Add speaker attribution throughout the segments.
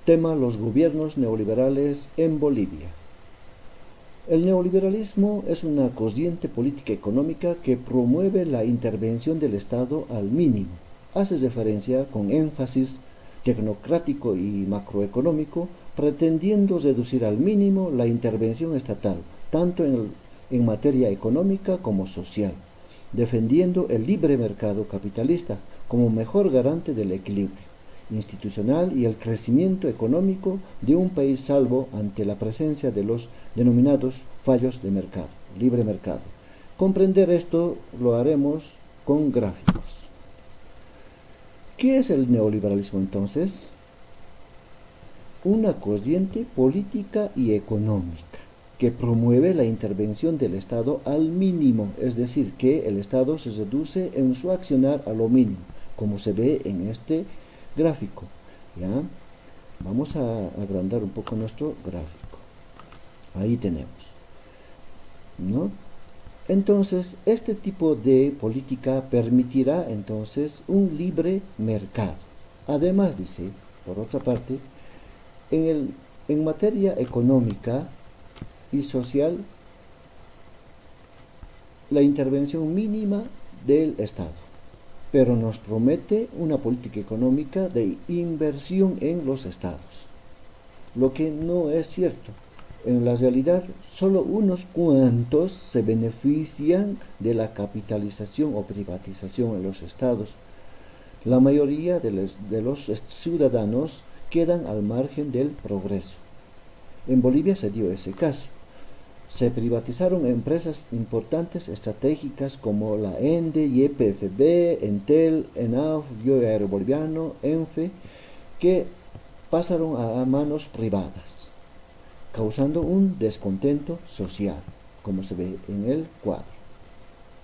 Speaker 1: Tema: los gobiernos neoliberales en Bolivia. El neoliberalismo es una corriente política económica que promueve la intervención del Estado al mínimo. Hace referencia con énfasis tecnocrático y macroeconómico, pretendiendo reducir al mínimo la intervención estatal, tanto en materia económica como social, defendiendo el libre mercado capitalista como mejor garante del equilibrio institucional y el crecimiento económico de un país, salvo ante la presencia de los denominados fallos de mercado, libre mercado. Comprender esto lo haremos con gráficos. ¿Qué es el neoliberalismo entonces? Una corriente política y económica que promueve la intervención del Estado al mínimo, es decir, que el Estado se reduce en su accionar a lo mínimo, como se ve en este gráfico. ¿Ya? Vamos a agrandar un poco nuestro gráfico. Ahí tenemos, ¿no? Entonces, este tipo de política permitirá entonces un libre mercado. Además, dice, por otra parte, en materia económica y social, la intervención mínima del Estado, pero nos promete una política económica de inversión en los estados, lo que no es cierto. En la realidad, solo unos cuantos se benefician de la capitalización o privatización en los estados. La mayoría de los ciudadanos quedan al margen del progreso. En Bolivia se dio ese caso. Se privatizaron empresas importantes estratégicas como la ENDE, YPFB, Entel, ENAF, Yo Aeroboliviano, ENFE, que pasaron a manos privadas, causando un descontento social, como se ve en el cuadro.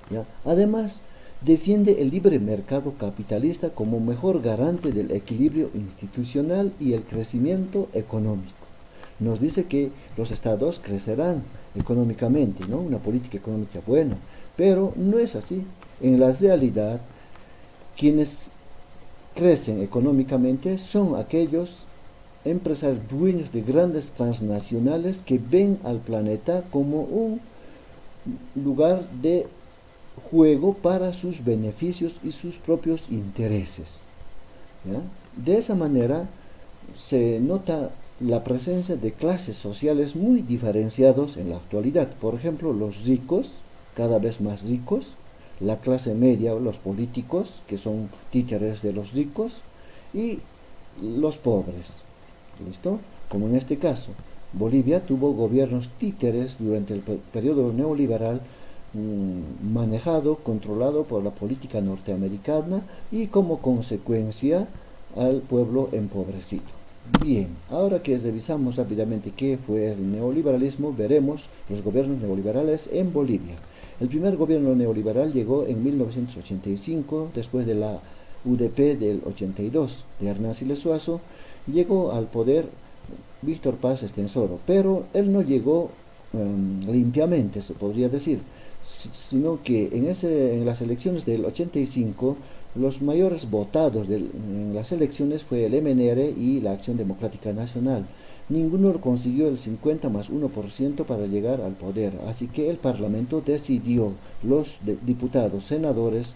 Speaker 1: ¿Ya? Además, defiende el libre mercado capitalista como mejor garante del equilibrio institucional y el crecimiento económico. Nos dice que los estados crecerán económicamente, ¿no? Una política económica buena, pero no es así. En la realidad, quienes crecen económicamente son aquellos empresarios dueños de grandes transnacionales que ven al planeta como un lugar de juego para sus beneficios y sus propios intereses. ¿Ya? De esa manera se nota la presencia de clases sociales muy diferenciados en la actualidad. Por ejemplo, los ricos, cada vez más ricos, la clase media o los políticos, que son títeres de los ricos, y los pobres. ¿Listo? Como en este caso, Bolivia tuvo gobiernos títeres durante el periodo neoliberal, manejado, controlado por la política norteamericana y como consecuencia al pueblo empobrecido. Bien, ahora que revisamos rápidamente qué fue el neoliberalismo, veremos los gobiernos neoliberales en Bolivia. El primer gobierno neoliberal llegó en 1985, después de la UDP del 82 de Hernán Siles Suazo. Llegó al poder Víctor Paz Estenssoro, pero él no llegó limpiamente, se podría decir, sino que en las elecciones del 85, los mayores votados en las elecciones fue el MNR y la Acción Democrática Nacional. Ninguno consiguió el 50 más 1% para llegar al poder, así que el Parlamento decidió, los diputados, senadores,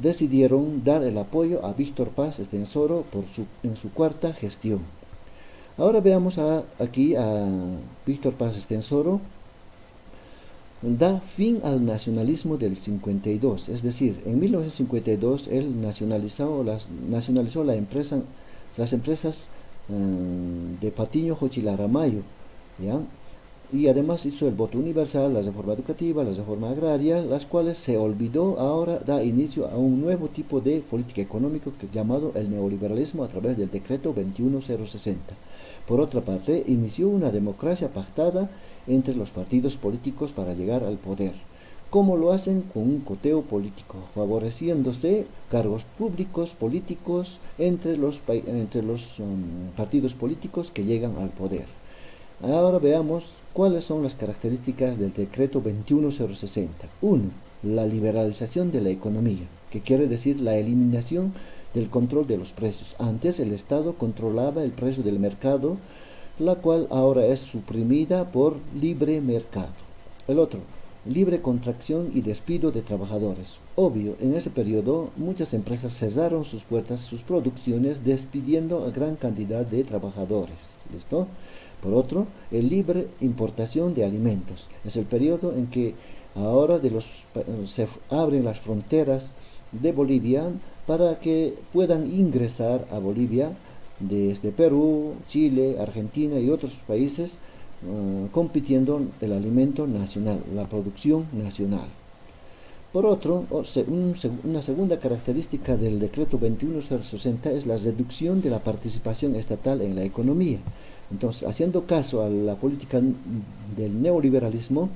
Speaker 1: decidieron dar el apoyo a Víctor Paz Estenssoro en su cuarta gestión. Ahora veamos aquí a Víctor Paz Estenssoro. Da fin al nacionalismo del 52, es decir, en 1952 él nacionalizó las empresas de Patiño, Jochilaramayo, ¿ya? Y además hizo el voto universal, la reforma educativa, la reforma agraria, las cuales se olvidó. Ahora da inicio a un nuevo tipo de política económica llamado el neoliberalismo a través del decreto 21060. Por otra parte, inició una democracia pactada entre los partidos políticos para llegar al poder. ¿Cómo lo hacen? Con un coteo político, favoreciéndose cargos públicos políticos entre los partidos políticos que llegan al poder. Ahora veamos cuáles son las características del decreto 21060. 1. La liberalización de la economía, que quiere decir la eliminación del control de los precios. Antes el Estado controlaba el precio del mercado, la cual ahora es suprimida por libre mercado. El otro, libre contracción y despido de trabajadores. Obvio, en ese periodo muchas empresas cerraron sus puertas, sus producciones, despidiendo a gran cantidad de trabajadores. ¿Listo? Por otro, el libre importación de alimentos. Es el periodo en que ahora se abren las fronteras de Bolivia para que puedan ingresar a Bolivia desde Perú, Chile, Argentina y otros países, compitiendo el alimento nacional, la producción nacional. Por otro, una segunda característica del decreto 21060 es la reducción de la participación estatal en la economía. Entonces, haciendo caso a la política del neoliberalismo,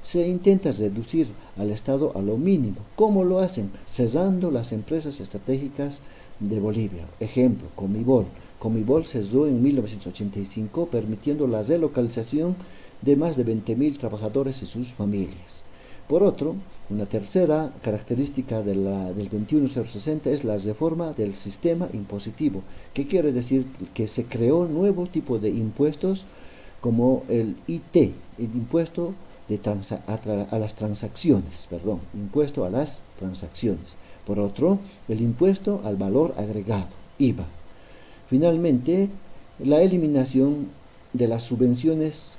Speaker 1: se intenta reducir al Estado a lo mínimo. ¿Cómo lo hacen? Cerrando las empresas estratégicas de Bolivia. Ejemplo, Comibol. Comibol cerró en 1985, permitiendo la relocalización de más de 20.000 trabajadores y sus familias. Por otro, una tercera característica del 21060 es la reforma del sistema impositivo, que quiere decir que se creó un nuevo tipo de impuestos como el IT, el impuesto a las transacciones, impuesto a las transacciones. Por otro, el impuesto al valor agregado, IVA. Finalmente, la eliminación de las subvenciones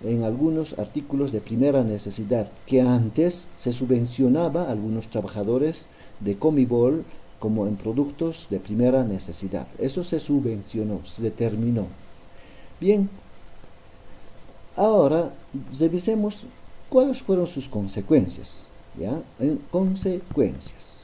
Speaker 1: en algunos artículos de primera necesidad, que antes se subvencionaba a algunos trabajadores de Comibol como en productos de primera necesidad. Eso se subvencionó, se determinó. Bien, ahora revisemos cuáles fueron sus consecuencias. ¿Ya? En consecuencias.